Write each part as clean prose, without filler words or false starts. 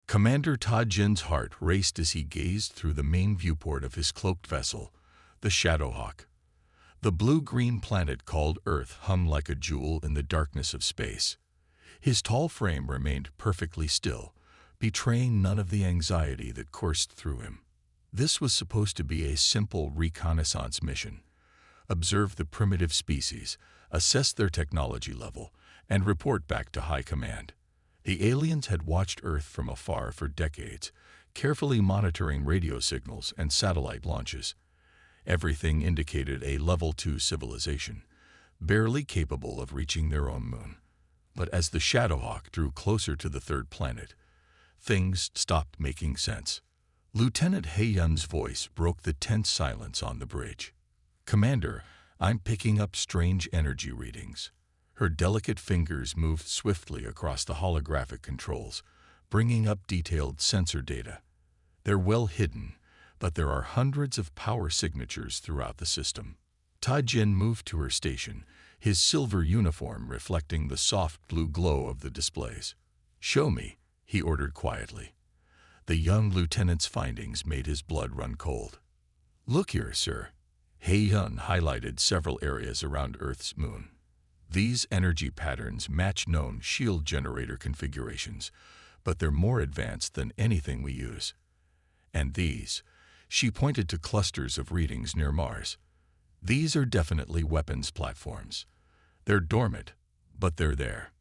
Commander Tajin's heart raced as he gazed through the main viewport of his cloaked vessel, the Shadowhawk. The blue-green planet called Earth hummed like a jewel in the darkness of space. His tall frame remained perfectly still, betraying none of the anxiety that coursed through him. This was supposed to be a simple reconnaissance mission. Observe the primitive species, assess their technology level, and report back to High Command. The aliens had watched Earth from afar for decades, carefully monitoring radio signals and satellite launches. Everything indicated a Level 2 civilization, barely capable of reaching their own moon. But as the Shadowhawk drew closer to the third planet, things stopped making sense. Lieutenant Heiyun's voice broke the tense silence on the bridge. "Commander, I'm picking up strange energy readings." Her delicate fingers moved swiftly across the holographic controls, bringing up detailed sensor data. They're well hidden, but there are hundreds of power signatures throughout the system. Tajin moved to her station, his silver uniform reflecting the soft blue glow of the displays. "Show me," he ordered quietly. The young lieutenant's findings made his blood run cold. "Look here, sir." Heiyun highlighted several areas around Earth's moon. These energy patterns match known shield generator configurations, but they're more advanced than anything we use. And these, she pointed to clusters of readings near Mars. These are definitely weapons platforms. They're dormant, but they're there.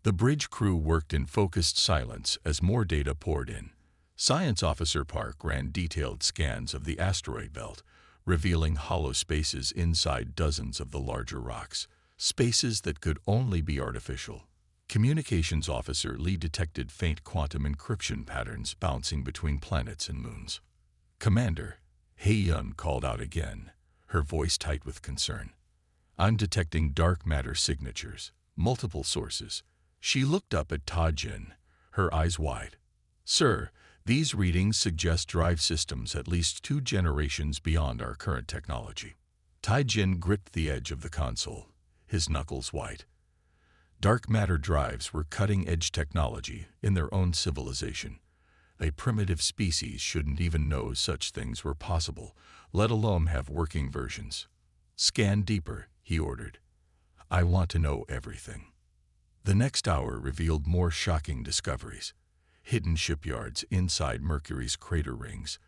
The bridge crew worked in focused silence as more data poured in. Science Officer Park ran detailed scans of the asteroid belt, revealing hollow spaces inside dozens of the larger rocks. Spaces that could only be artificial. Communications Officer Lee detected faint quantum encryption patterns bouncing between planets and moons. "Commander," Heiyun called out again, her voice tight with concern. "I'm detecting dark matter signatures, multiple sources." She looked up at Tajin, her eyes wide. "Sir, these readings suggest drive systems at least 2 generations beyond our current technology." Tajin gripped the edge of the console, his knuckles white. Dark matter drives were cutting-edge technology in their own civilization. A primitive species shouldn't even know such things were possible, let alone have working versions. "Scan deeper," he ordered. "I want to know everything." The next hour revealed more shocking discoveries. Hidden shipyards inside Mercury's crater rings.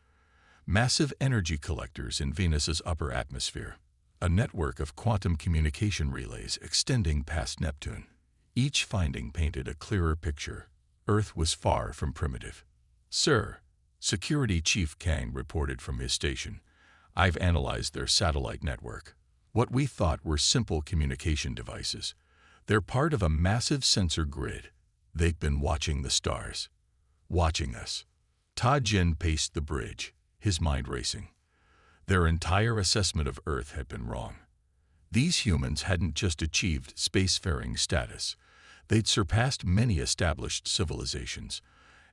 Massive energy collectors in Venus's upper atmosphere. A network of quantum communication relays extending past Neptune. Each finding painted a clearer picture. Earth was far from primitive. "Sir," Security Chief Kang reported from his station, "I've analyzed their satellite network. What we thought were simple communication devices. They're part of a massive sensor grid. They've been watching the stars. Watching us." Tajin paced the bridge, his mind racing. Their entire assessment of Earth had been wrong. These humans hadn't just achieved spacefaring status. They'd surpassed many established civilizations,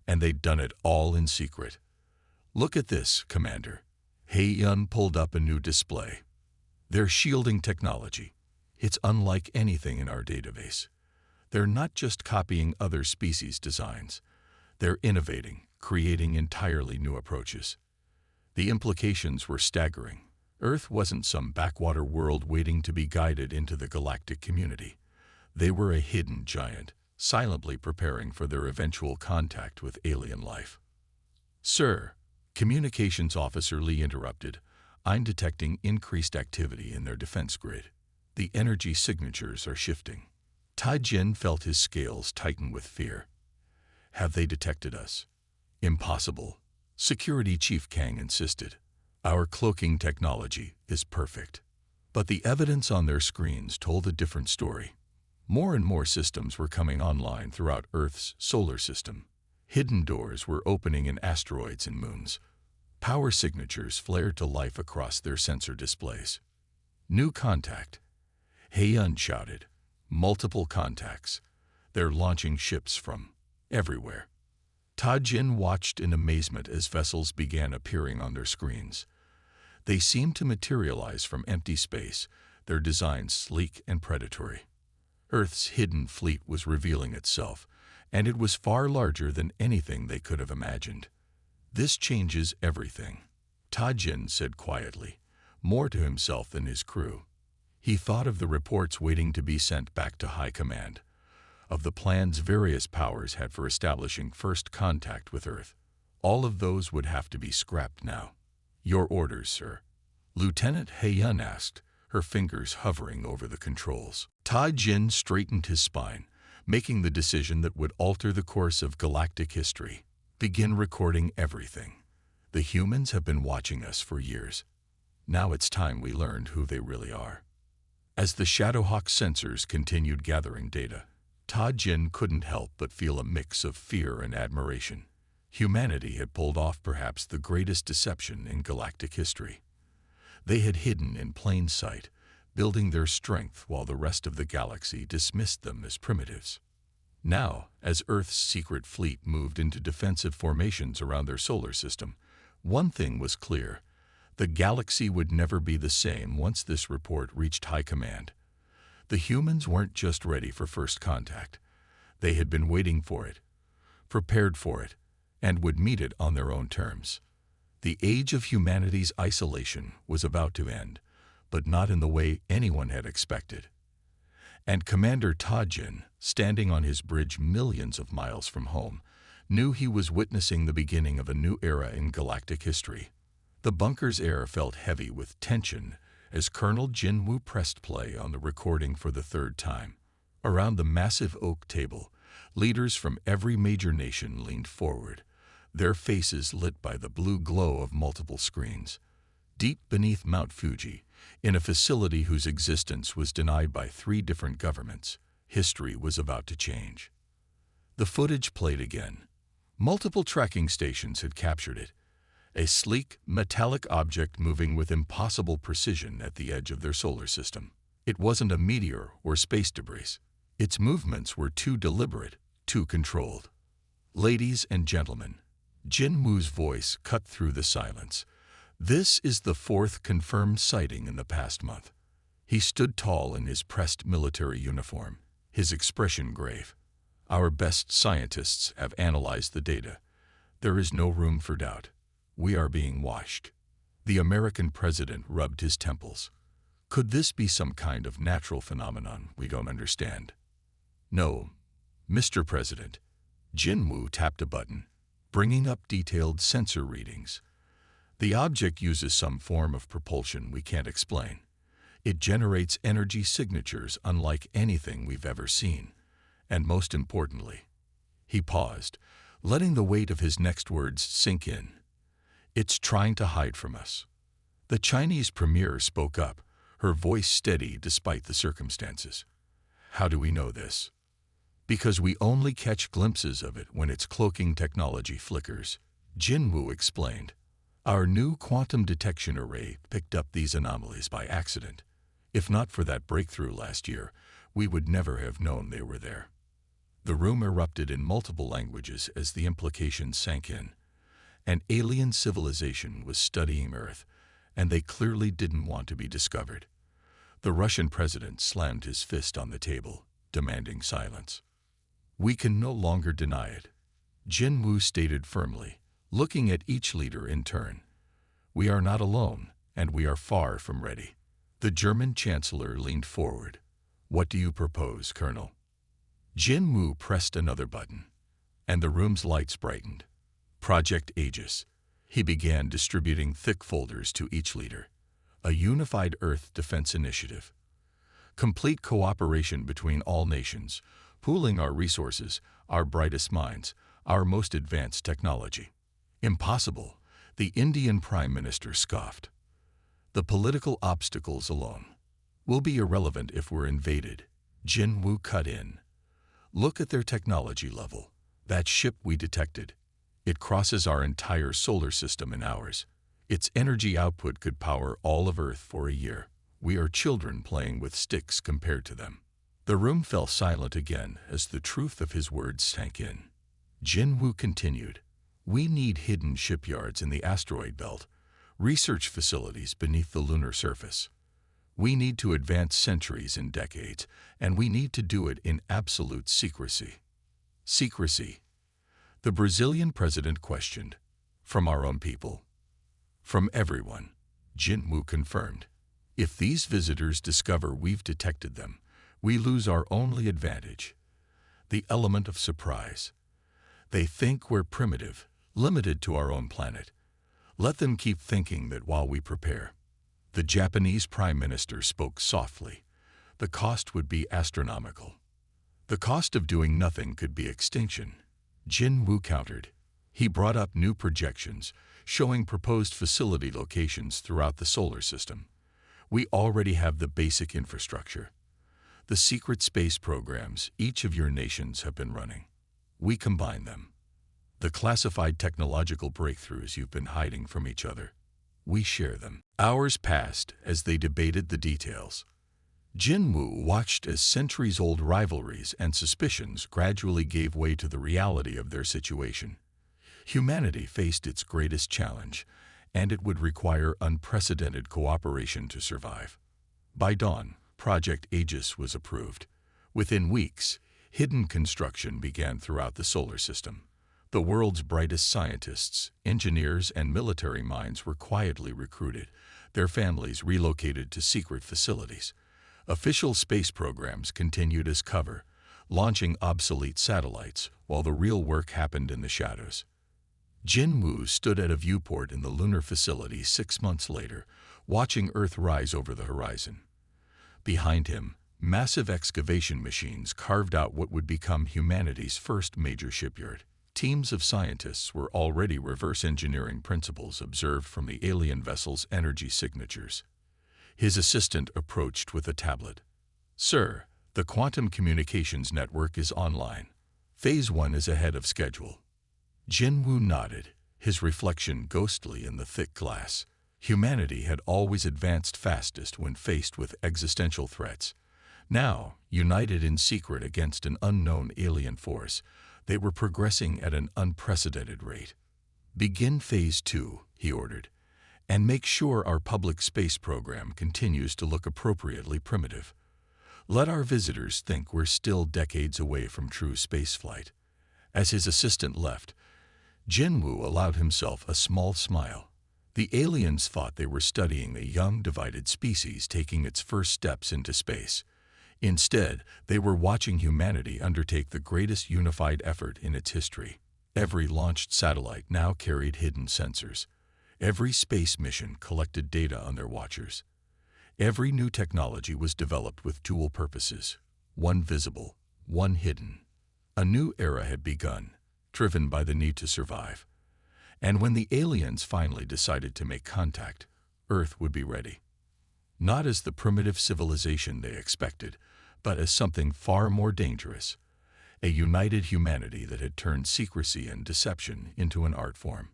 and they'd done it all in secret. "Look at this, Commander." Heiyun pulled up a new display. "Their shielding technology. It's unlike anything in our database. They're not just copying other species' designs. They're innovating, creating entirely new approaches." The implications were staggering. Earth wasn't some backwater world waiting to be guided into the galactic community. They were a hidden giant, silently preparing for their eventual contact with alien life. "Sir," Communications Officer Lee interrupted, "I'm detecting increased activity in their defense grid. The energy signatures are shifting." Tajin felt his scales tighten with fear. "Have they detected us?" "Impossible," Security Chief Kang insisted. "Our cloaking technology is perfect." But the evidence on their screens told a different story. More and more systems were coming online throughout Earth's solar system. Hidden doors were opening in asteroids and moons. Power signatures flared to life across their sensor displays. "New contact," Heiyun shouted. "Multiple contacts. They're launching ships from everywhere." Tajin watched in amazement as vessels began appearing on their screens. They seemed to materialize from empty space, their designs sleek and predatory. Earth's hidden fleet was revealing itself, and it was far larger than anything they could have imagined. "This changes everything," Tajin said quietly, more to himself than his crew. He thought of the reports waiting to be sent back to High Command, of the plans various powers had for establishing first contact with Earth. All of those would have to be scrapped now. "Your orders, sir?" Lieutenant Heiyun asked, her fingers hovering over the controls. Tajin straightened his spine, making the decision that would alter the course of galactic history. "Begin recording everything. The humans have been watching us for years. Now it's time we learned who they really are." As the Shadowhawk sensors continued gathering data, Tajin couldn't help but feel a mix of fear and admiration. Humanity had pulled off perhaps the greatest deception in galactic history. They had hidden in plain sight, building their strength while the rest of the galaxy dismissed them as primitives. Now, as Earth's secret fleet moved into defensive formations around their solar system, one thing was clear: the galaxy would never be the same once this report reached High Command. The humans weren't just ready for first contact. They had been waiting for it, prepared for it, and would meet it on their own terms. The age of humanity's isolation was about to end, but not in the way anyone had expected. And Commander Tajin, standing on his bridge millions of miles from home, knew he was witnessing the beginning of a new era in galactic history. The bunker's air felt heavy with tension as Colonel Jinwoo pressed play on the recording for the third time. Around the massive oak table, leaders from every major nation leaned forward, their faces lit by the blue glow of multiple screens. Deep beneath Mount Fuji, in a facility whose existence was denied by 3 different governments, history was about to change. The footage played again. Multiple tracking stations had captured it, a sleek, metallic object moving with impossible precision at the edge of their solar system. It wasn't a meteor or space debris. Its movements were too deliberate, too controlled. "Ladies and gentlemen," Jinwoo's voice cut through the silence, "this is the 4th confirmed sighting in the past month." He stood tall in his pressed military uniform, his expression grave. "Our best scientists have analyzed the data. There is no room for doubt. We are being watched." The American president rubbed his temples. "Could this be some kind of natural phenomenon we don't understand?" "No, Mr. President." Jinwoo tapped a button, bringing up detailed sensor readings. "The object uses some form of propulsion we can't explain. It generates energy signatures unlike anything we've ever seen. And most importantly," he paused, letting the weight of his next words sink in, "it's trying to hide from us." The Chinese premier spoke up, her voice steady despite the circumstances. "How do we know this?" "Because we only catch glimpses of it when its cloaking technology flickers," Jinwoo explained. "Our new quantum detection array picked up these anomalies by accident. If not for that breakthrough last year, we would never have known they were there." The room erupted in multiple languages as the implications sank in. An alien civilization was studying Earth, and they clearly didn't want to be discovered. The Russian president slammed his fist on the table, demanding silence. "We can no longer deny it," Jinwoo stated firmly, looking at each leader in turn. "We are not alone, and we are far from ready." The German chancellor leaned forward. "What do you propose, Colonel?" Jinwoo pressed another button, and the room's lights brightened. "Project Aegis." He began distributing thick folders to each leader. "A unified Earth defense initiative. Complete cooperation between all nations, pooling our resources, our brightest minds, our most advanced technology." "Impossible," the Indian Prime Minister scoffed. "The political obstacles alone will be irrelevant if we're invaded." Jinwoo cut in. "Look at their technology level. That ship we detected. It crosses our entire solar system in hours. Its energy output could power all of Earth for a year. We are children playing with sticks compared to them." The room fell silent again as the truth of his words sank in. Jinwoo continued. "We need hidden shipyards in the asteroid belt, research facilities beneath the lunar surface. We need to advance centuries in decades, and we need to do it in absolute secrecy." Secrecy. The Brazilian president questioned. From our own people. From everyone. Jinwoo confirmed. If these visitors discover we've detected them, we lose our only advantage. The element of surprise. They think we're primitive, limited to our own planet. Let them keep thinking that while we prepare. The Japanese Prime Minister spoke softly. The cost would be astronomical. The cost of doing nothing could be extinction. Jinwoo countered. He brought up new projections, showing proposed facility locations throughout the solar system. We already have the basic infrastructure. The secret space programs each of your nations have been running. We combine them. The classified technological breakthroughs you've been hiding from each other. We share them. Hours passed as they debated the details. Jinwoo watched as centuries-old rivalries and suspicions gradually gave way to the reality of their situation. Humanity faced its greatest challenge, and it would require unprecedented cooperation to survive. By dawn, Project Aegis was approved. Within weeks, hidden construction began throughout the solar system. The world's brightest scientists, engineers, and military minds were quietly recruited, their families relocated to secret facilities. Official space programs continued as cover, launching obsolete satellites while the real work happened in the shadows. Jinwoo stood at a viewport in the lunar facility 6 months later, watching Earth rise over the horizon. Behind him, massive excavation machines carved out what would become humanity's first major shipyard. Teams of scientists were already reverse engineering principles observed from the alien vessel's energy signatures. His assistant approached with a tablet. "Sir, the quantum communications network is online. Phase 1 is ahead of schedule." Jinwoo nodded, his reflection ghostly in the thick glass. Humanity had always advanced fastest when faced with existential threats. Now, united in secret against an unknown alien force, they were progressing at an unprecedented rate. "Begin Phase 2, he ordered, "and make sure our public space program continues to look appropriately primitive. Let our visitors think we're still decades away from true spaceflight." As his assistant left, Jinwoo allowed himself a small smile. The aliens thought they were studying a young divided species taking its first steps into space. Instead, they were watching humanity undertake the greatest unified effort in its history. Every launched satellite now carried hidden sensors. Every space mission collected data on their watchers. Every new technology was developed with dual purposes, one visible, one hidden. A new era had begun, driven by the need to survive. And when the aliens finally decided to make contact, Earth would be ready. Not as the primitive civilization they expected, but as something far more dangerous. A united humanity that had turned secrecy and deception into an art form.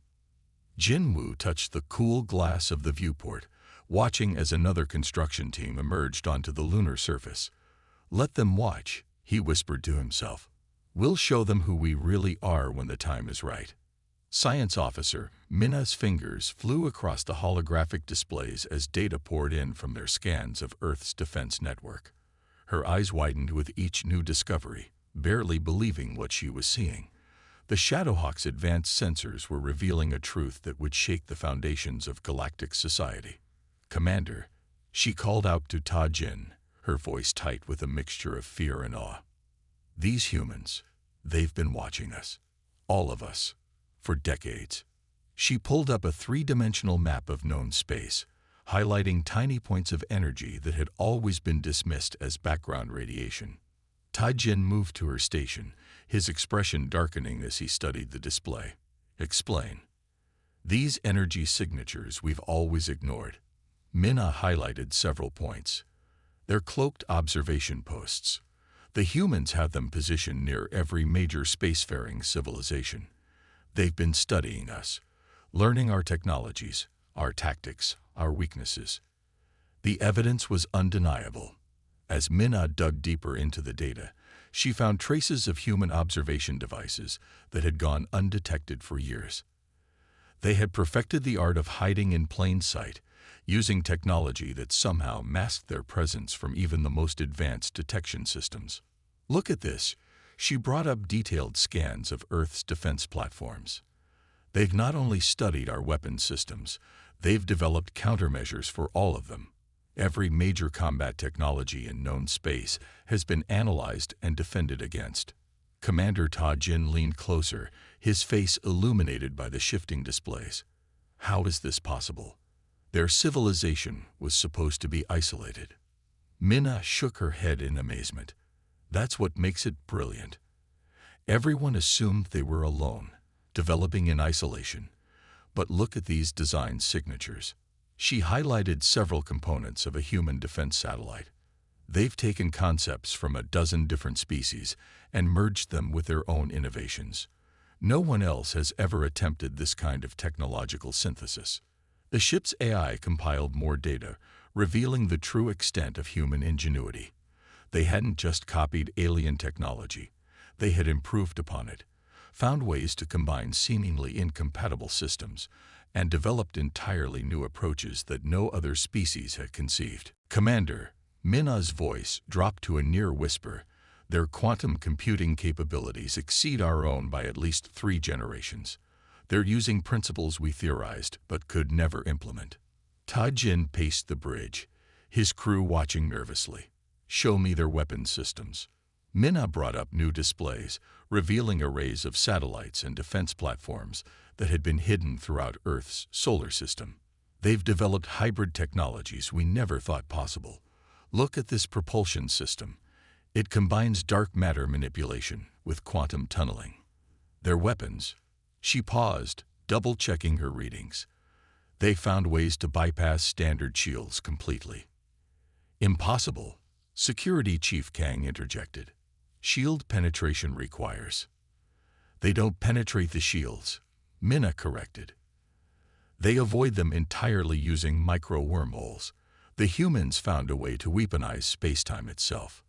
Jinwoo touched the cool glass of the viewport, watching as another construction team emerged onto the lunar surface. "Let them watch," he whispered to himself. "We'll show them who we really are when the time is right." Science officer Minna's fingers flew across the holographic displays as data poured in from their scans of Earth's defense network. Her eyes widened with each new discovery, barely believing what she was seeing. The Shadowhawk's advanced sensors were revealing a truth that would shake the foundations of galactic society. "Commander," she called out to Ta Jin, her voice tight with a mixture of fear and awe. "These humans, they've been watching us. All of us. For decades." She pulled up a three-dimensional map of known space, highlighting tiny points of energy that had always been dismissed as background radiation. Taijin moved to her station, his expression darkening as he studied the display. "Explain." "These energy signatures we've always ignored." Minna highlighted several points. "They're cloaked observation posts. The humans have them positioned near every major spacefaring civilization. They've been studying us, learning our technologies, our tactics, our weaknesses." The evidence was undeniable. As Minna dug deeper into the data, she found traces of human observation devices that had gone undetected for years. They had perfected the art of hiding in plain sight, using technology that somehow masked their presence from even the most advanced detection systems. "Look at this," She brought up detailed scans of Earth's defense platforms. They've not only studied our weapons systems, they've developed countermeasures for all of them. Every major combat technology in known space has been analyzed and defended against. Commander Ta Jin leaned closer, his face illuminated by the shifting displays. How is this possible? Their civilization was supposed to be isolated. Minna shook her head in amazement. That's what makes it brilliant. Everyone assumed they were alone, developing in isolation. But look at these design signatures. She highlighted several components of a human defense satellite. They've taken concepts from a dozen different species and merged them with their own innovations. No one else has ever attempted this kind of technological synthesis. The ship's AI compiled more data, revealing the true extent of human ingenuity. They hadn't just copied alien technology. They had improved upon it, found ways to combine seemingly incompatible systems, and developed entirely new approaches that no other species had conceived. Commander, Minna's voice dropped to a near whisper. Their quantum computing capabilities exceed our own by at least 3 generations. They're using principles we theorized but could never implement. Ta Jin paced the bridge, his crew watching nervously. Show me their weapons systems. Minna brought up new displays, revealing arrays of satellites and defense platforms that had been hidden throughout Earth's solar system. They've developed hybrid technologies we never thought possible. Look at this propulsion system. It combines dark matter manipulation with quantum tunneling. Their weapons. She paused, double-checking her readings. They found ways to bypass standard shields completely. Impossible, Security Chief Kang interjected. Shield penetration requires. They don't penetrate the shields, Minna corrected. They avoid them entirely using micro-wormholes. The humans found a way to weaponize space-time itself.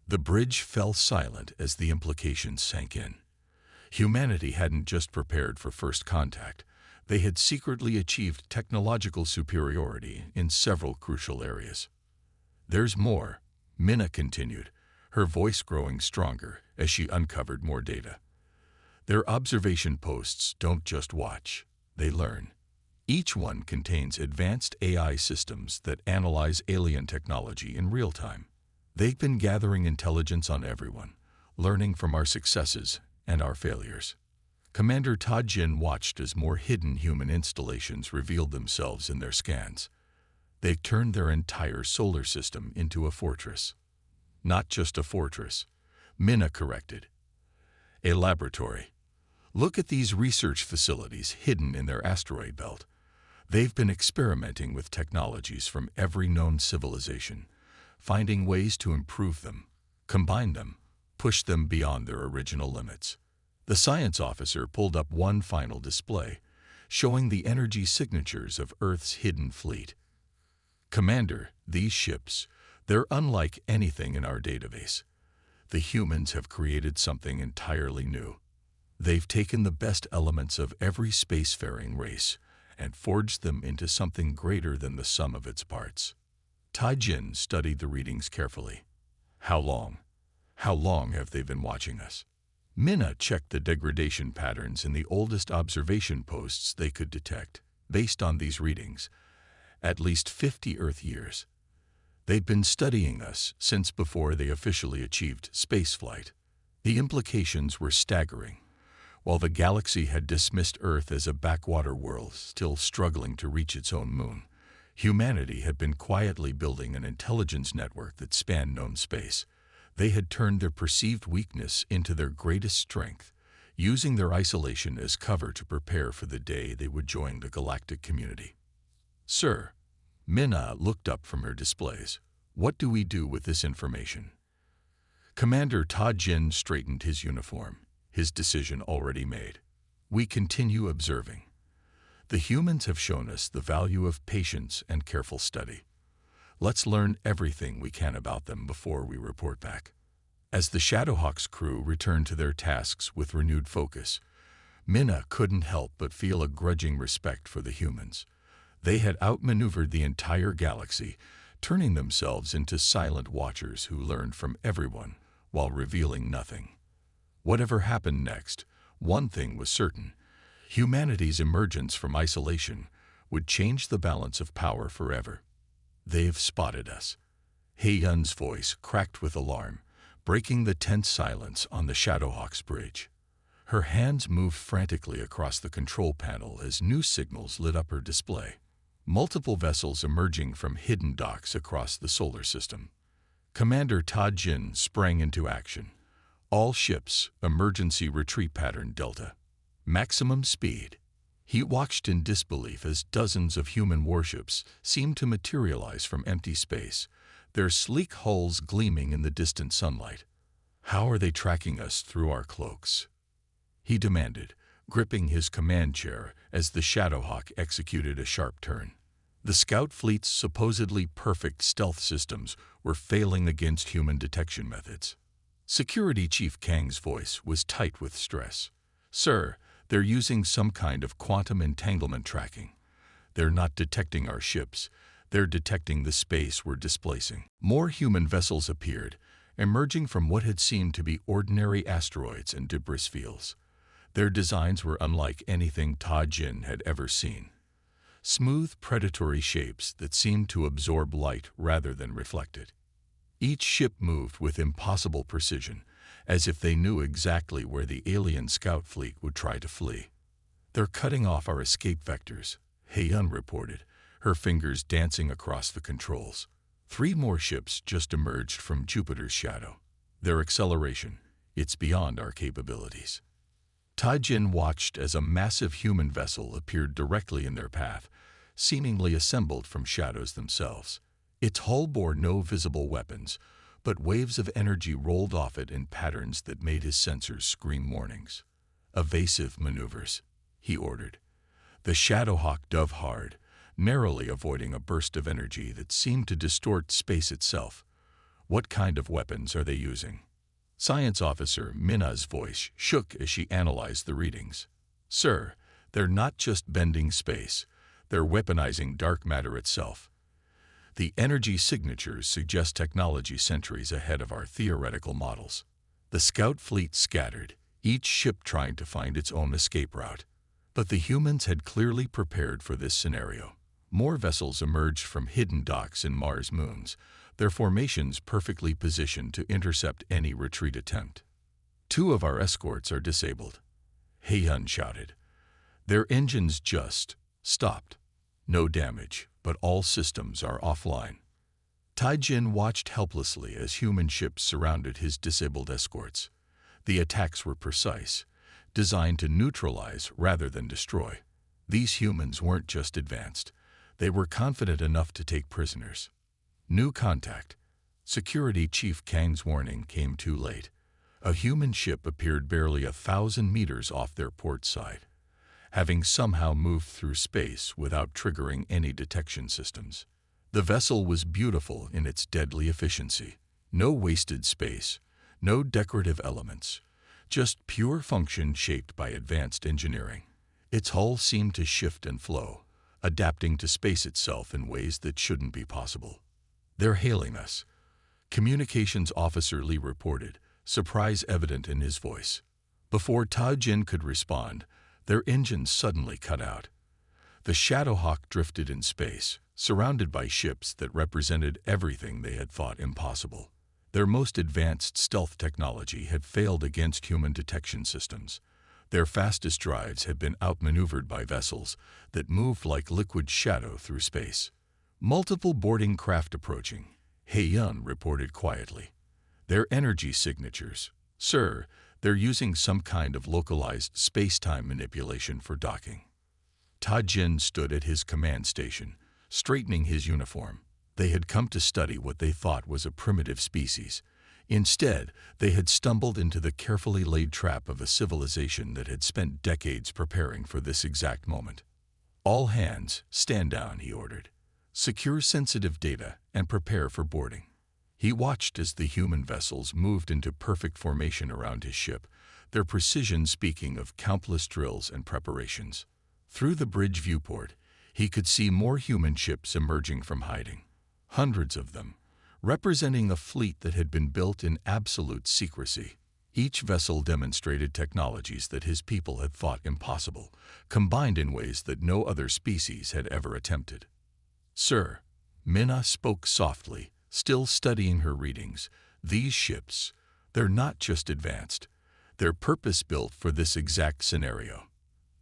The bridge fell silent as the implications sank in. Humanity hadn't just prepared for first contact. They had secretly achieved technological superiority in several crucial areas. There's more, Minna continued, her voice growing stronger as she uncovered more data. Their observation posts don't just watch, they learn. Each one contains advanced AI systems that analyze alien technology in real time. They've been gathering intelligence on everyone, learning from our successes and our failures. Commander Ta Jin watched as more hidden human installations revealed themselves in their scans. They turned their entire solar system into a fortress. Not just a fortress, Minna corrected. A laboratory. Look at these research facilities hidden in their asteroid belt. They've been experimenting with technologies from every known civilization, finding ways to improve them, combine them, push them beyond their original limits. The science officer pulled up one final display, showing the energy signatures of Earth's hidden fleet. Commander, these ships, they're unlike anything in our database. The humans have created something entirely new. They've taken the best elements of every spacefaring race and forged them into something greater than the sum of its parts. Ta Jin studied the readings carefully. How long? How long have they been watching us? Minna checked the degradation patterns in the oldest observation posts they could detect. Based on these readings, at least 50 Earth years. They'd been studying us since before they officially achieved spaceflight. The implications were staggering. While the galaxy had dismissed Earth as a backwater world still struggling to reach its own moon, humanity had been quietly building an intelligence network that spanned known space. They had turned their perceived weakness into their greatest strength, using their isolation as cover to prepare for the day they would join the galactic community. Sir, Minna looked up from her displays. What do we do with this information? Commander Ta Jin straightened his uniform, his decision already made. We continue observing. The humans have shown us the value of patience and careful study. Let's learn everything we can about them before we report back. As the Shadowhawk's crew returned to their tasks with renewed focus, Minna couldn't help but feel a grudging respect for the humans. They had outmaneuvered the entire galaxy, turning themselves into silent watchers who learned from everyone while revealing nothing. Whatever happened next, one thing was certain. Humanity's emergence from isolation would change the balance of power forever. "They've spotted us." Hei-Yun's voice cracked with alarm, breaking the tense silence on the Shadowhawk's bridge. Her hands moved frantically across the control panel as new signals lit up her display. Multiple vessels emerging from hidden docks across the solar system. Commander Ta Jin sprang into action. "All ships, emergency retreat pattern Delta. Maximum speed." He watched in disbelief as dozens of human warships seemed to materialize from empty space, their sleek hulls gleaming in the distant sunlight. "How are they tracking us through our cloaks?" he demanded, gripping his command chair as the Shadowhawk executed a sharp turn. The scout fleet's supposedly perfect stealth systems were failing against human detection methods. Security Chief Kang's voice was tight with stress. "Sir, they're using some kind of quantum entanglement tracking. They're not detecting our ships, they're detecting the space we're displacing." More human vessels appeared, emerging from what had seemed to be ordinary asteroids and debris fields. Their designs were unlike anything Ta Jin had ever seen. Smooth, predatory shapes that seemed to absorb light rather than reflect it. Each ship moved with impossible precision, as if they knew exactly where the alien scout fleet would try to flee. "They're cutting off our escape vectors," Hei-Yun reported, her fingers dancing across the controls. 3 more ships just emerged from Jupiter's shadow. "Their acceleration, it's beyond our capabilities." Ta Jin watched as a massive human vessel appeared directly in their path, seemingly assembled from shadows themselves. Its hull bore no visible weapons, but waves of energy rolled off it in patterns that made his sensors scream warnings. "Evasive maneuvers," he ordered. The Shadowhawk dove hard, narrowly avoiding a burst of energy that seemed to distort space itself. "What kind of weapons are they using?" Science Officer Minna's voice shook as she analyzed the readings. "Sir, they're not just bending space, they're weaponizing dark matter itself. The energy signatures suggest technology centuries ahead of our theoretical models." The scout fleet scattered, each ship trying to find its own escape route. But the humans had clearly prepared for this scenario. More vessels emerged from hidden docks in Mars moons, their formations perfectly positioned to intercept any retreat attempt. "2 of our escorts are disabled," Hei-Yun shouted. "Their engines just stopped. No damage, but all systems are offline." Ta Jin watched helplessly as human ships surrounded his disabled escorts. The attacks were precise, designed to neutralize rather than destroy. These humans weren't just advanced, they were confident enough to take prisoners. New contact. Security Chief Kang's warning came too late. A human ship appeared barely 1,000 meters off their port side, having somehow moved through space without triggering any detection systems. The vessel was beautiful in its deadly efficiency. No wasted space, no decorative elements, just pure function shaped by advanced engineering. Its hull seemed to shift and flow, adapting to space itself in ways that shouldn't be possible. "They're hailing us," Communications Officer Lee reported, surprise evident in his voice. Before Ta Jin could respond, their engines suddenly cut out. The Shadowhawk drifted in space, surrounded by ships that represented everything they had thought impossible. Their most advanced stealth technology had failed against human detection systems. Their fastest drives had been outmaneuvered by vessels that moved like liquid shadow through space. "Multiple boarding craft approaching," Hei-Yun reported quietly. "Their energy signatures. Sir, they're using some kind of localized space-time manipulation for docking." Ta Jin stood at his command station, straightening his uniform. They had come to study what they thought was a primitive species. Instead, they had stumbled into the carefully laid trap of a civilization that had spent decades preparing for this exact moment. "All hands, stand down," he ordered. "Secure sensitive data and prepare for boarding." He watched as the human vessels moved into perfect formation around his ship, their precision speaking of countless drills and preparations. Through the bridge viewport, he could see more human ships emerging from hiding. Hundreds of them, representing a fleet that had been built in absolute secrecy. Each vessel demonstrated technologies that his people had thought impossible, combined in ways that no other species had ever attempted. "Sir," Minna spoke softly, still studying her readings, "these ships, they're not just advanced. They're purpose-built for this exact scenario.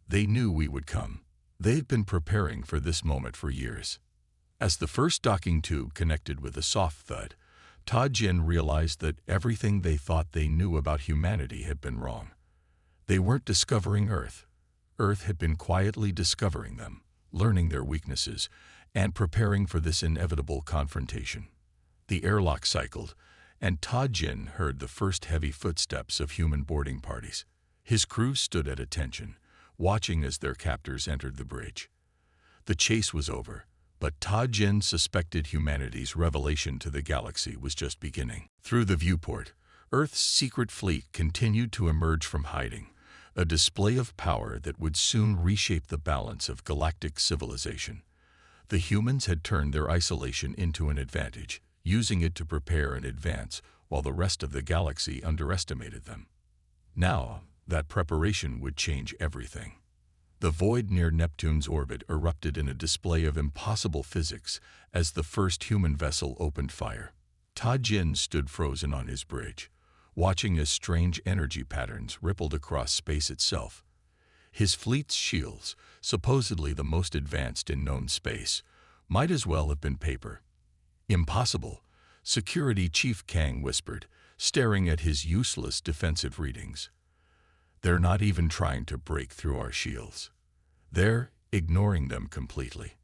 They knew we would come. They've been preparing for this moment for years." As the first docking tube connected with a soft thud, Ta-Jin realized that everything they thought they knew about humanity had been wrong. They weren't discovering Earth. Earth had been quietly discovering them, learning their weaknesses, and preparing for this inevitable confrontation. The airlock cycled, and Ta-Jin heard the first heavy footsteps of human boarding parties. His crew stood at attention, watching as their captors entered the bridge. The chase was over, but Ta-Jin suspected humanity's revelation to the galaxy was just beginning. Through the viewport, Earth's secret fleet continued to emerge from hiding, a display of power that would soon reshape the balance of galactic civilization. The humans had turned their isolation into an advantage, using it to prepare and advance, while the rest of the galaxy underestimated them. Now, that preparation would change everything. The void near Neptune's orbit erupted in a display of impossible physics as the first human vessel opened fire. Ta-Jin stood frozen on his bridge, watching as strange energy patterns rippled across space itself. His fleet's shields, supposedly the most advanced in known space, might as well have been paper. "Impossible," Security Chief Kang whispered, staring at his useless defensive readings. "They're not even trying to break through our shields. They're ignoring them completely."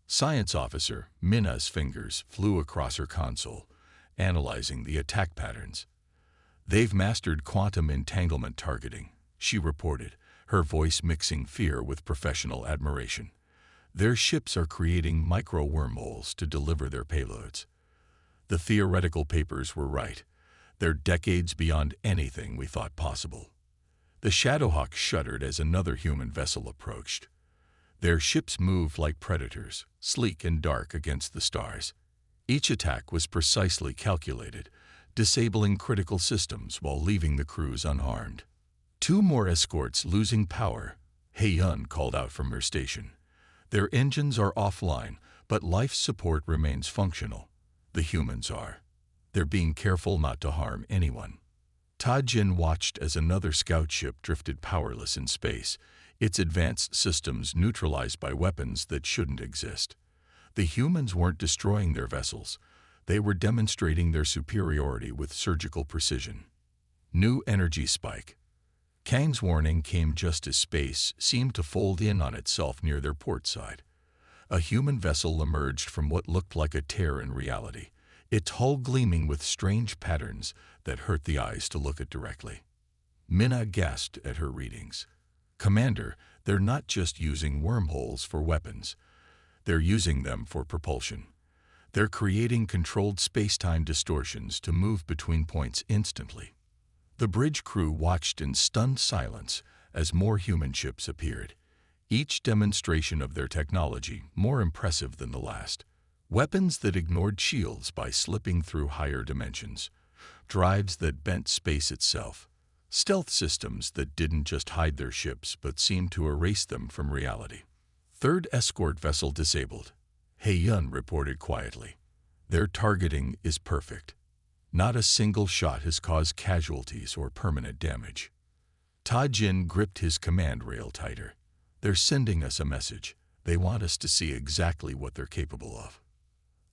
Science Officer Minna's fingers flew across her console, analyzing the attack patterns. "They've mastered quantum entanglement targeting," she reported, her voice mixing fear with professional admiration. "Their ships are creating micro-wormholes to deliver their payloads. The theoretical papers were right. They're decades beyond anything we thought possible." The Shadowhawk shuddered as another human vessel approached. Their ships moved like predators, sleek and dark against the stars. Each attack was precisely calculated, disabling critical systems while leaving the crews unharmed. Two more escorts losing power, Hei-Yun called out from her station. "Their engines are offline, but life support remains functional. The humans are. They're being careful not to harm anyone." Ta-Jin watched as another scout ship drifted powerless in space, its advanced systems neutralized by weapons that shouldn't exist. The humans weren't destroying their vessels. They were demonstrating their superiority with surgical precision. New energy spike. Kang's warning came just as space seemed to fold in on itself near their port side. A human vessel emerged from what looked like a tear in reality, its hull gleaming with strange patterns that hurt the eyes to look at directly. Minna gasped at her readings. "Commander, they're not just using wormholes for weapons. They're using them for propulsion. They're creating controlled space-time distortions to move between points instantly." The bridge crew watched in stunned silence as more human ships appeared, each demonstration of their technology more impressive than the last. Weapons that ignored shields by slipping through higher dimensions, drives that bent space itself, stealth systems that didn't just hide their ships but seemed to erase them from reality. "Third escort vessel disabled," Hei-Yun reported quietly. "Their targeting is perfect. Not a single shot has caused casualties or permanent damage." Ta-Jin gripped his command rail tighter. "They're sending us a message. They want us to see exactly what they're capable of."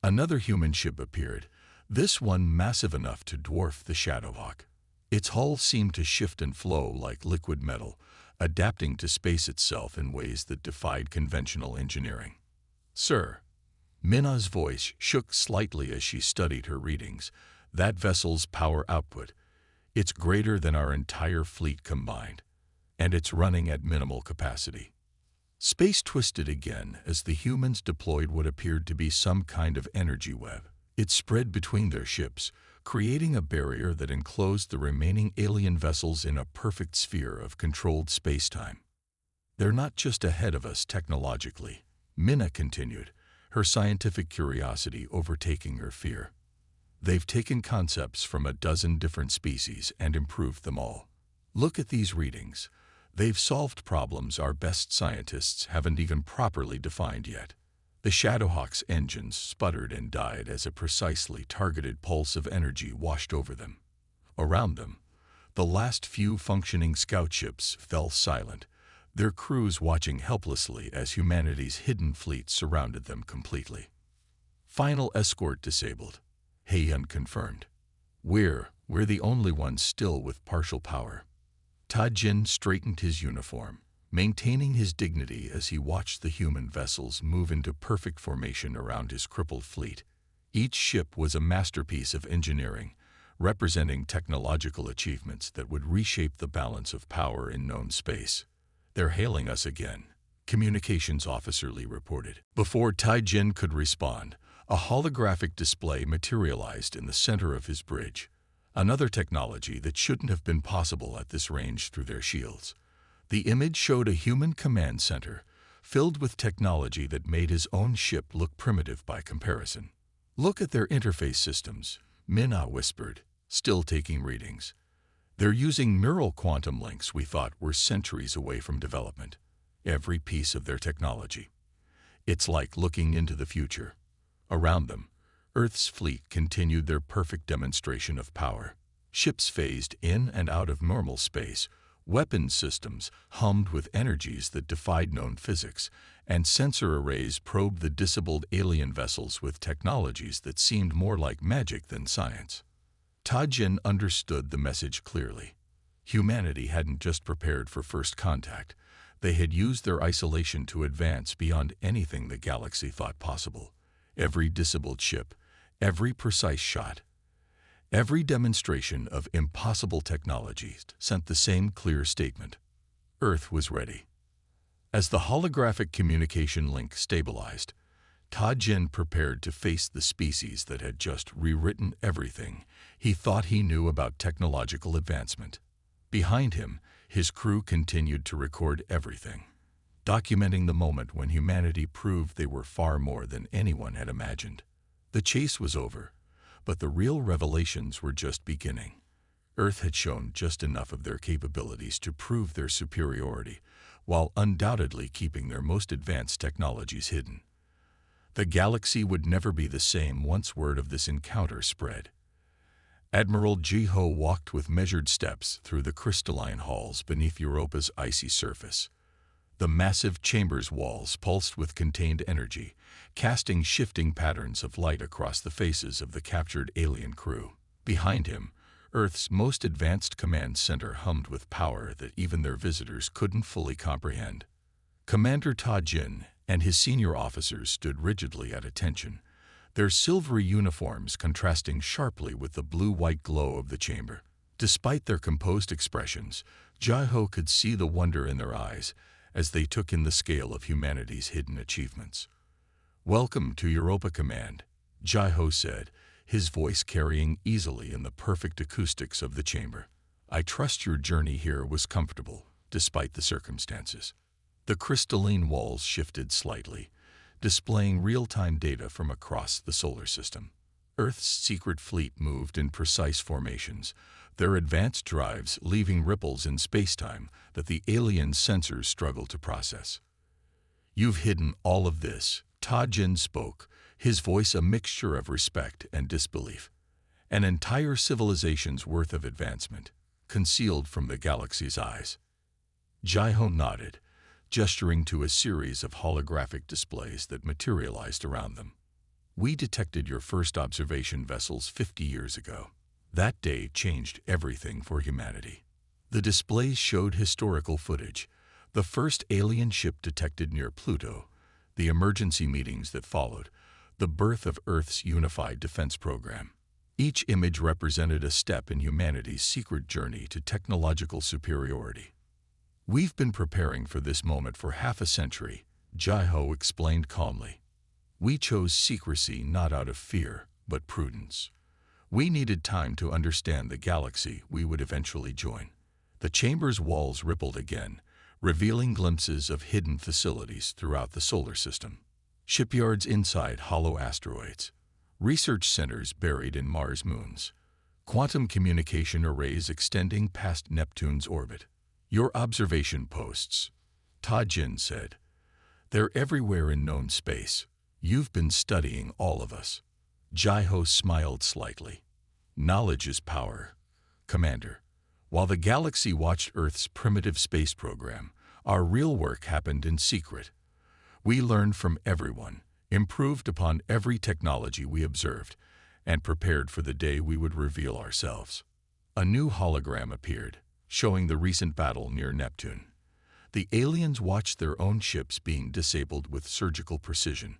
Another human ship appeared, this one massive enough to dwarf the Shadowhawk. Its hull seemed to shift and flow like liquid metal, adapting to space itself in ways that defied conventional engineering. "Sir," Minna's voice shook slightly as she studied her readings, "that vessel's power output, it's greater than our entire fleet combined, and it's running at minimal capacity." Space twisted again as the humans deployed what appeared to be some kind of energy web. It spread between their ships, creating a barrier that enclosed the remaining alien vessels in a perfect sphere of controlled space-time. "They're not just ahead of us technologically," Minna continued, her scientific curiosity overtaking her fear. They've taken concepts from a dozen different species and improved them all. Look at these readings. They've solved problems our best scientists haven't even properly defined yet. The Shadowhawk's engines sputtered and died as a precisely targeted pulse of energy washed over them. Around them, the last few functioning scout ships fell silent, their crews watching helplessly as humanity's hidden fleet surrounded them completely. Final escort disabled. Hey, unconfirmed. We're the only ones still with partial power. Tajin straightened his uniform, maintaining his dignity as he watched the human vessels move into perfect formation around his crippled fleet. Each ship was a masterpiece of engineering, representing technological achievements that would reshape the balance of power in known space. "They're hailing us again," Communications Officer Lee reported. Before Tajin could respond, a holographic display materialized in the center of his bridge, another technology that shouldn't have been possible at this range through their shields. The image showed a human command center, filled with technology that made his own ship look primitive by comparison. "Look at their interface systems," Minna whispered, still taking readings. "They're using neural quantum links we thought were centuries away from development. Every piece of their technology. It's like looking into the future." Around them, Earth's fleet continued their perfect demonstration of power. Ships phased in and out of normal space, weapons systems hummed with energies that defied known physics, and sensor arrays probed the disabled alien vessels with technologies that seemed more like magic than science. Tajin understood the message clearly. Humanity hadn't just prepared for first contact. They had used their isolation to advance beyond anything the galaxy thought possible. Every disabled ship, every precise shot, every demonstration of impossible technologies sent the same clear statement. Earth was ready. As the holographic communication link stabilized, Tajin prepared to face the species that had just rewritten everything he thought he knew about technological advancement. Behind him, his crew continued to record everything, documenting the moment when humanity proved they were far more than anyone had imagined. The chase was over, but the real revelations were just beginning. Earth had shown just enough of their capabilities to prove their superiority, while undoubtedly keeping their most advanced technologies hidden. The galaxy would never be the same once word of this encounter spread. Admiral Jiho walked with measured steps through the crystalline halls beneath Europa's icy surface. The massive chamber's walls pulsed with contained energy, casting shifting patterns of light across the faces of the captured alien crew. Behind him, Earth's most advanced command center hummed with power that even their visitors couldn't fully comprehend. Commander Tajin and his senior officers stood rigidly at attention, their silvery uniforms contrasting sharply with the blue-white glow of the chamber. Despite their composed expressions, Jiho could see the wonder in their eyes as they took in the scale of humanity's hidden achievements. "Welcome to Europa Command," Jiho said, his voice carrying easily in the perfect acoustics of the chamber. "I trust your journey here was comfortable, despite the circumstances." The crystalline walls shifted slightly, displaying real-time data from across the solar system. Earth's secret fleet moved in precise formations, their advanced drives leaving ripples in spacetime that the alien sensors struggled to process. "You've hidden all of this," Tajin spoke, his voice a mixture of respect and disbelief. "An entire civilization's worth of advancement, concealed from the galaxy's eyes." Jiho nodded, gesturing to a series of holographic displays that materialized around them. "We detected your first observation vessels 50 years ago. That day changed everything for humanity." The displays showed historical footage, the first alien ship detected near Pluto, the emergency meetings that followed, the birth of Earth's unified defense program. Each image represented a step in humanity's secret journey to technological superiority. "We've been preparing for this moment for half a century," Jiho explained calmly. "We chose secrecy not out of fear, but prudence. We needed time to understand the galaxy we would eventually join." The chamber's walls rippled again, revealing glimpses of hidden facilities throughout the solar system. Shipyards inside hollow asteroids, research centers buried in Mars' moons, quantum communication arrays extending past Neptune's orbit. Your observation posts, Ta-Jin said. They're everywhere in known space. You've been studying all of us. Jai-Ho smiled slightly. Knowledge is power, Commander. While the galaxy watched Earth's primitive space program, our real work happened in secret. We learned from everyone, improved upon every technology we observed, and prepared for the day we would reveal ourselves. A new hologram appeared, showing the recent battle near Neptune. The aliens watched their own ships being disabled with surgical precision,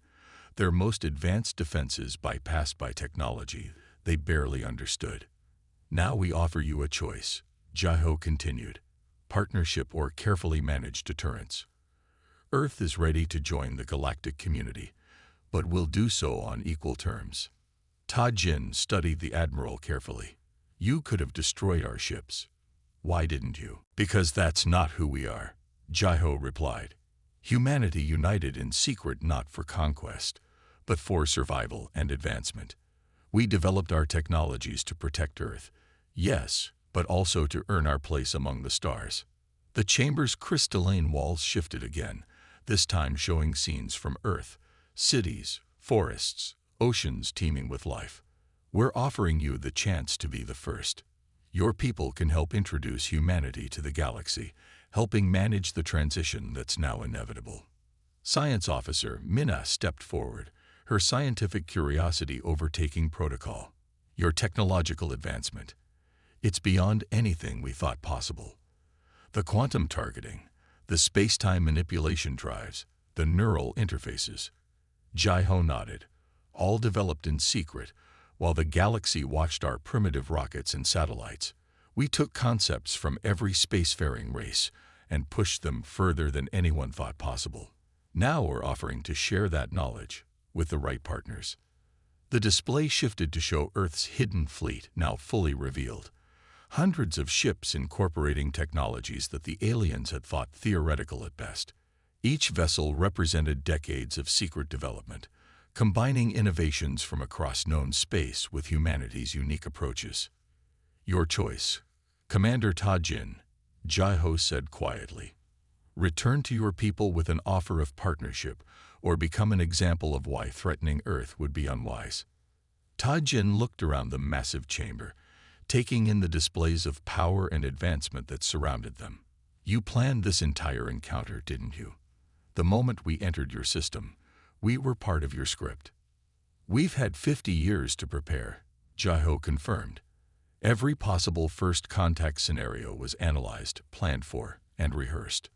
their most advanced defenses bypassed by technology they barely understood. Now we offer you a choice, Jai-Ho continued, partnership or carefully managed deterrence. Earth is ready to join the galactic community, but will do so on equal terms. Ta-Jin studied the Admiral carefully. You could have destroyed our ships. Why didn't you? Because that's not who we are, Jai-Ho replied. Humanity united in secret not for conquest, but for survival and advancement. We developed our technologies to protect Earth, yes, but also to earn our place among the stars. The chamber's crystalline walls shifted again, this time showing scenes from Earth, cities, forests, oceans teeming with life. We're offering you the chance to be the first. Your people can help introduce humanity to the galaxy, helping manage the transition that's now inevitable. Science Officer Minna stepped forward, her scientific curiosity overtaking protocol. Your technological advancement. It's beyond anything we thought possible. The quantum targeting, the space-time manipulation drives, the neural interfaces. Jai-Ho nodded. All developed in secret, while the galaxy watched our primitive rockets and satellites. We took concepts from every spacefaring race and pushed them further than anyone thought possible. Now we're offering to share that knowledge with the right partners. The display shifted to show Earth's hidden fleet, now fully revealed. Hundreds of ships incorporating technologies that the aliens had thought theoretical at best. Each vessel represented decades of secret development, combining innovations from across known space with humanity's unique approaches. Your choice, Commander Ta-Jin, Jai-Ho said quietly. Return to your people with an offer of partnership, or become an example of why threatening Earth would be unwise. Ta-Jin looked around the massive chamber, taking in the displays of power and advancement that surrounded them. You planned this entire encounter, didn't you? The moment we entered your system, we were part of your script. We've had 50 years to prepare, Jai-Ho confirmed. Every possible first contact scenario was analyzed, planned for, and rehearsed.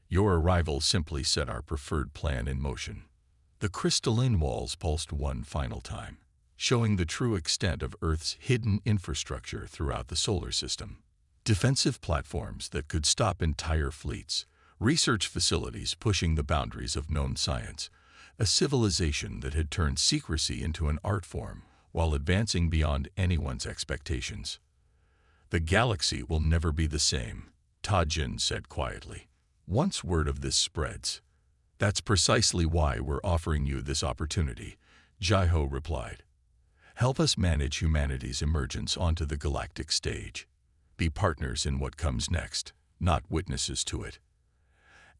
Your arrival simply set our preferred plan in motion. The crystalline walls pulsed one final time, showing the true extent of Earth's hidden infrastructure throughout the solar system. Defensive platforms that could stop entire fleets, research facilities pushing the boundaries of known science, a civilization that had turned secrecy into an art form while advancing beyond anyone's expectations. The galaxy will never be the same, Ta-Jin said quietly, once word of this spreads. That's precisely why we're offering you this opportunity, Jai-Ho replied. Help us manage humanity's emergence onto the galactic stage. Be partners in what comes next, not witnesses to it.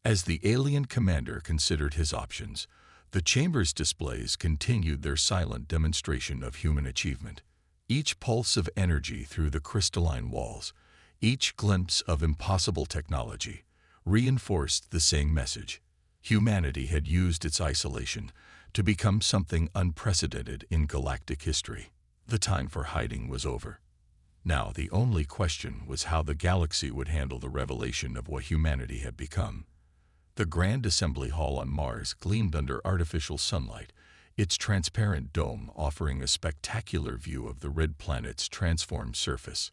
As the alien commander considered his options, the chamber's displays continued their silent demonstration of human achievement. Each pulse of energy through the crystalline walls, each glimpse of impossible technology, reinforced the same message. Humanity had used its isolation to become something unprecedented in galactic history. The time for hiding was over. Now the only question was how the galaxy would handle the revelation of what humanity had become. The Grand Assembly Hall on Mars gleamed under artificial sunlight, its transparent dome offering a spectacular view of the red planet's transformed surface.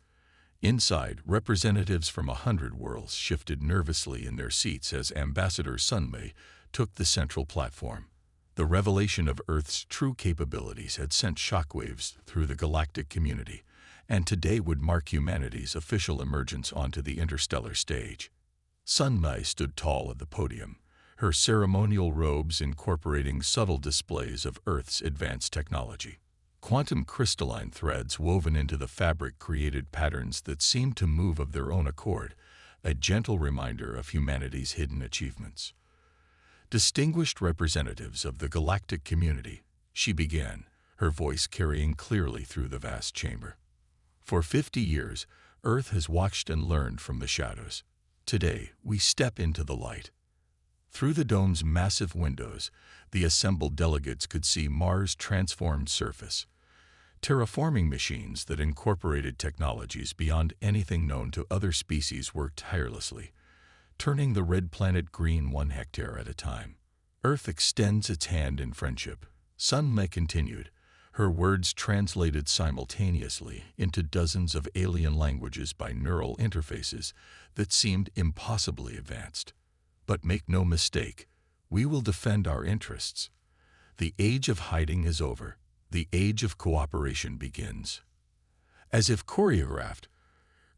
Inside, representatives from 100 worlds shifted nervously in their seats as Ambassador Sunmei took the central platform. The revelation of Earth's true capabilities had sent shockwaves through the galactic community, and today would mark humanity's official emergence onto the interstellar stage. Sunmei stood tall at the podium, her ceremonial robes incorporating subtle displays of Earth's advanced technology. Quantum crystalline threads woven into the fabric created patterns that seemed to move of their own accord, a gentle reminder of humanity's hidden achievements. Distinguished representatives of the galactic community, she began, her voice carrying clearly through the vast chamber. For 50 years, Earth has watched and learned from the shadows. Today, we step into the light. Through the dome's massive windows, the assembled delegates could see Mars' transformed surface. Terraforming machines that incorporated technologies beyond anything known to other species worked tirelessly, turning the red planet green 1 hectare at a time. Earth extends its hand in friendship, Sunmai continued, her words translated simultaneously into dozens of alien languages by neural interfaces that seemed impossibly advanced. But make no mistake, we will defend our interests. The age of hiding is over. The age of cooperation begins. As if choreographed,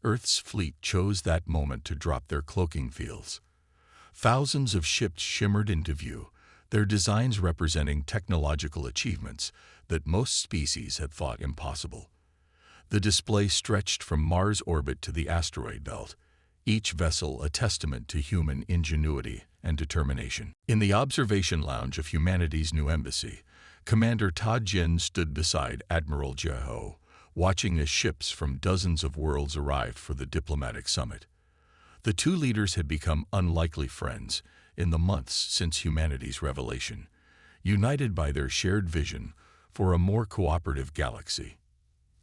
Earth's fleet chose that moment to drop their cloaking fields. Thousands of ships shimmered into view, their designs representing technological achievements that most species had thought impossible. The display stretched from Mars' orbit to the asteroid belt, each vessel a testament to human ingenuity and determination. In the observation lounge of humanity's new embassy, Commander Ta Jin stood beside Admiral Jeho, watching as ships from dozens of worlds arrived for the diplomatic summit. The two leaders had become unlikely friends in the months since humanity's revelation, united by their shared vision for a more cooperative galaxy.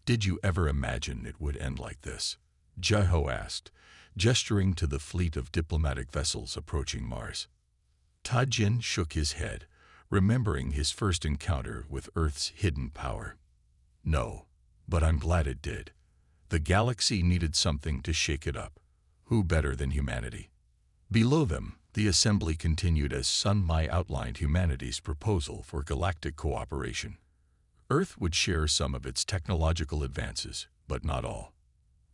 Did you ever imagine it would end like this? Jeho asked, gesturing to the fleet of diplomatic vessels approaching Mars. Ta Jin shook his head, remembering his first encounter with Earth's hidden power. No, but I'm glad it did. The galaxy needed something to shake it up. Who better than humanity? Below them, the assembly continued as Sunmai outlined humanity's proposal for galactic cooperation. Earth would share some of its technological advances, but not all.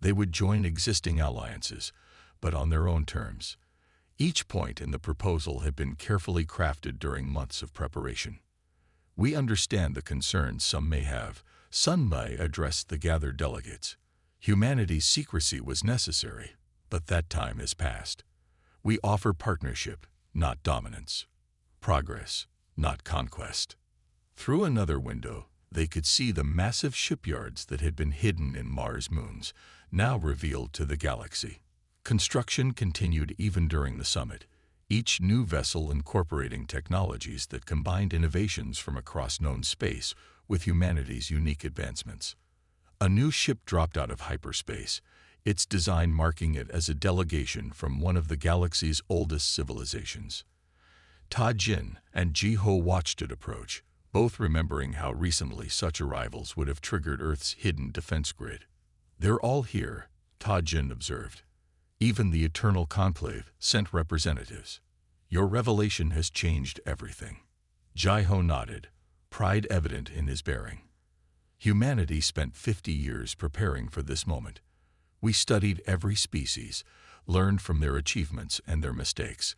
They would join existing alliances, but on their own terms. Each point in the proposal had been carefully crafted during months of preparation. We understand the concerns some may have, Sunmai addressed the gathered delegates. Humanity's secrecy was necessary, but that time has passed. We offer partnership, not dominance. Progress, not conquest. Through another window, they could see the massive shipyards that had been hidden in Mars' moons, now revealed to the galaxy. Construction continued even during the summit, each new vessel incorporating technologies that combined innovations from across known space with humanity's unique advancements. A new ship dropped out of hyperspace, its design marking it as a delegation from one of the galaxy's oldest civilizations. Ta Jin and Jeho watched it approach, both remembering how recently such arrivals would have triggered Earth's hidden defense grid. They're all here, Ta Jin observed. Even the Eternal Conclave sent representatives. Your revelation has changed everything. Jeho nodded, pride evident in his bearing. Humanity spent 50 years preparing for this moment. We studied every species, learned from their achievements and their mistakes.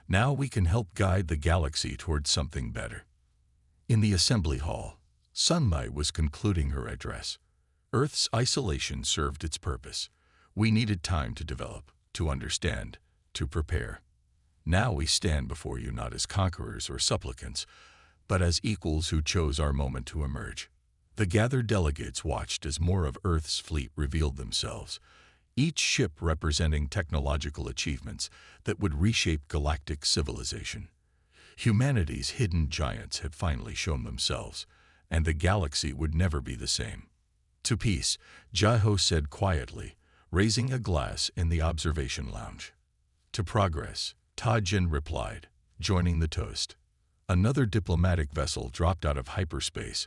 Now we can help guide the galaxy towards something better. In the assembly hall, Sunmai was concluding her address. Earth's isolation served its purpose. We needed time to develop, to understand, to prepare. Now we stand before you not as conquerors or supplicants, but as equals who chose our moment to emerge. The gathered delegates watched as more of Earth's fleet revealed themselves, each ship representing technological achievements that would reshape galactic civilization. Humanity's hidden giants had finally shown themselves, and the galaxy would never be the same. To peace, Jeho said quietly, raising a glass in the observation lounge. To progress, Ta Jin replied, joining the toast. Another diplomatic vessel dropped out of hyperspace,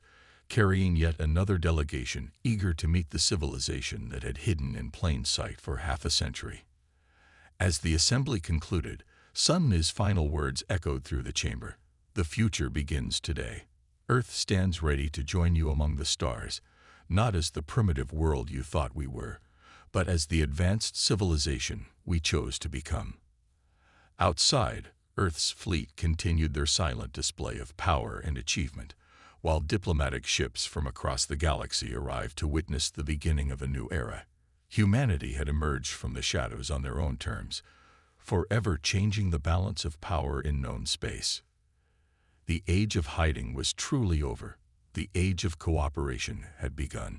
carrying yet another delegation eager to meet the civilization that had hidden in plain sight for half a century. As the assembly concluded, Sun's final words echoed through the chamber. The future begins today. Earth stands ready to join you among the stars, not as the primitive world you thought we were, but as the advanced civilization we chose to become. Outside, Earth's fleet continued their silent display of power and achievement, while diplomatic ships from across the galaxy arrived to witness the beginning of a new era. Humanity had emerged from the shadows on their own terms, forever changing the balance of power in known space. The age of hiding was truly over. The age of cooperation had begun.